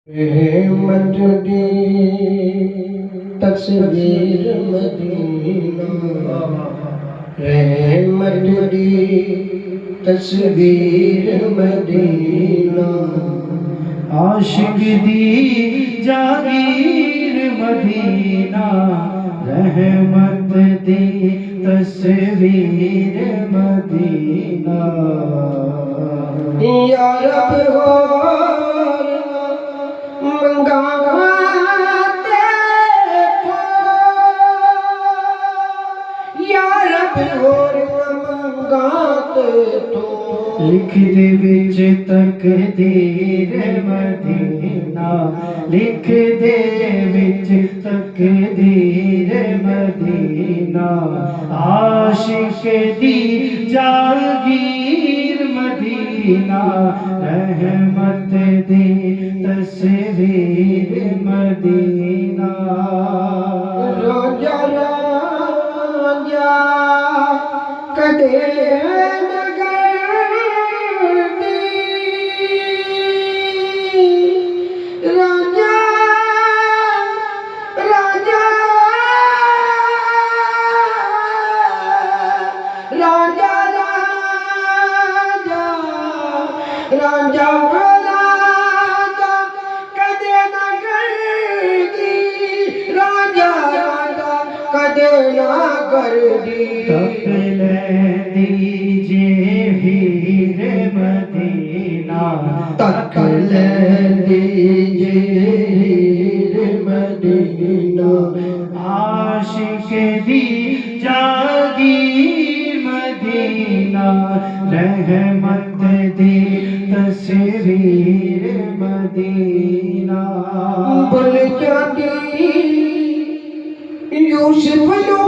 رحمت دی تصویر مدینہ، رحمت دی تصویر مدینہ، عاشق دی جاگیر مدینہ، رحمت دی تصویر مدینہ۔ یا رب لکھ دے وچ تقدیر مدینہ، لکھ دے وچ تقدیر مدینہ، عاشق دی جاگیر مدینہ، رحمت دی تصویر مدینہ۔ راجا راجا کدے راجا راجا کدے نہ کردی، راجا راجا کدے نہ کردی۔ تک لیندی جے ہیر مدینہ، تک لیندی جے ہیر مدینہ، عاشق دی جاگیر مدینہ، رحمت دی تصویر مدینہ۔ بھول جاتی یوسف نو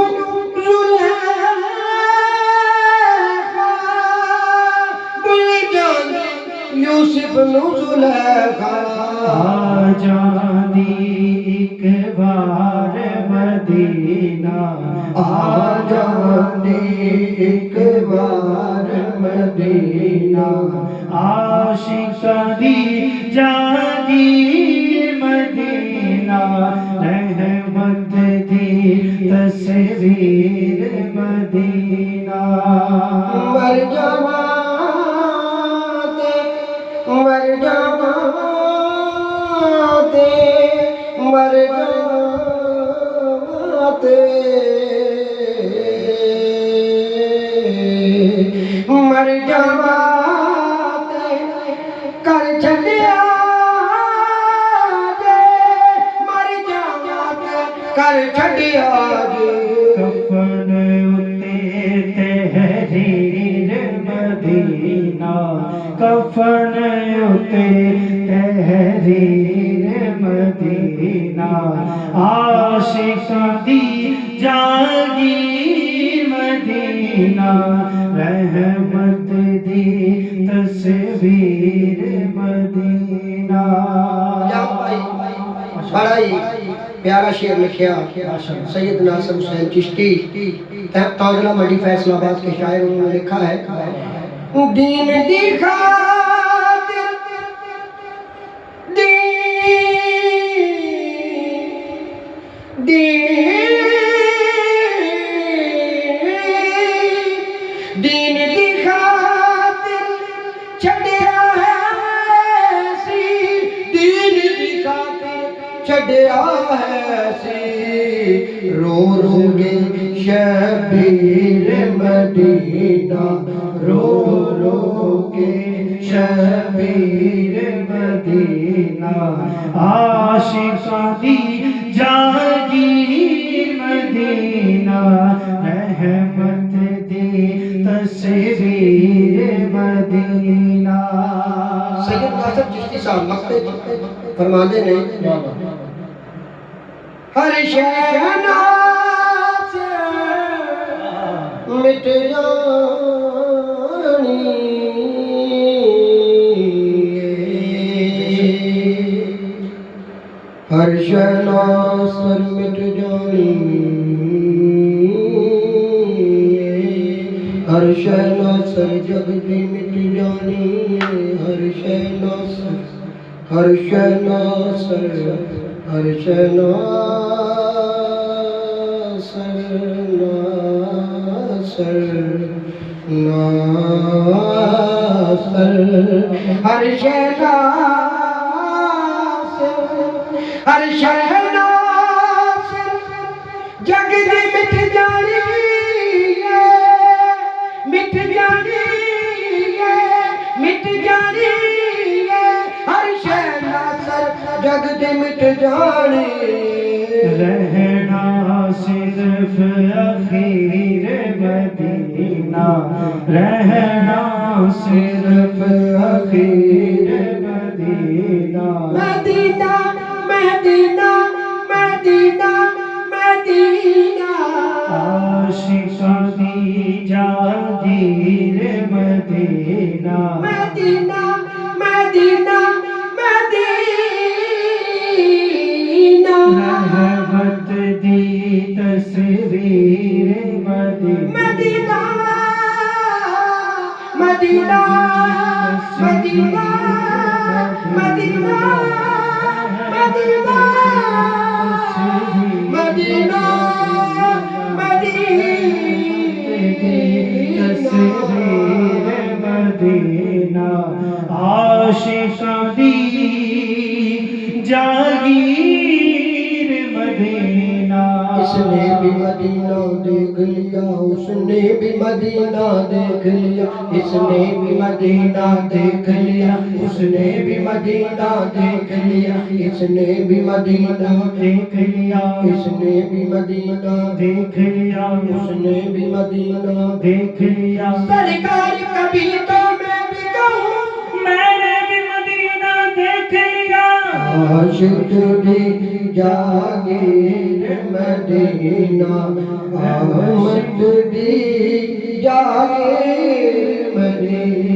زلیخا، بھول جاتی یوسف نو زلیخا، آ جاندی ایک بار مدینہ، آ جاندی ایک بار مدینہ، عاشق دی جاگیر مدینہ، رحمت دی تصویر مدینہ۔ مر جاواں مر جاواں مر جاواں مر جاواں کر چھڈیا جے، مر جاواں کر چھڈیا جے۔ کفن اتے تحریر مدینہ، کفن اتے تحریر مدینہ، عاشق دی جاگیر مدینہ، رحمت دی تصویر مدینہ۔ بڑا ہی پیارا شعر لکھیا سید ناصر حسین چشتی، تاجلہ منڈی فیصل آباد کے شاعر، انہوں نے لکھا ہے دین دی خاطر، دین دی خاطر چھڈیا ہے سی، دین دی خاطر چھڈیا ہے سی، رو رو کے شبیر مدینہ، رو رو کے شبیر مدینہ، عاشق دی جاگیر مدینہ، رحمت دی تصویر مدینہ۔ سید ناصر چشتی صاحب مقتے فرماندے نے ہر شے ناز مٹ جانی، ہر شے ناز مٹ جانی، ہر شے ناز جگ دی مٹ جانی، ہر شے ناز عرش ناصر عرش ناصر ناصر ناصر عرش ناصر عرش ناصر جگ دی مٹ جانی ہے مٹ جانی ہے مٹ جانی ہے عرش ناصر جگ دی مٹ جانی رہنا صرف اخیر مدینہ رہنا صرف اخیر مدینہ مدینہ مدینہ مدینہ مدینہ عاشقاں دی جاگیر مدینہ مدینہ مدینہ مدینہ رحمت دی تصویر مدینہ مدینہ مدینہ مدینہ مدینہ مدینہ تصویر مدینہ عاشقاں دی جاگیر مدینہ اس نے بھی مدینہ دیکھ لیا اس نے بھی مدینہ دیکھ لیا اس نے بھی مدینہ دیکھ لیا اس نے بھی مدینہ دیکھ لیا اس نے بھی مدینہ دیکھ لیا اس نے بھی مدینہ دیکھ لیا اس نے بھی مدینہ دیکھ لیا سرکار کبھی تو میں بھی کہوں میں نے بھی مدینہ دیکھ لیا عاشق دی جاگیر مدینہ آمد دی جاگیر مدینہ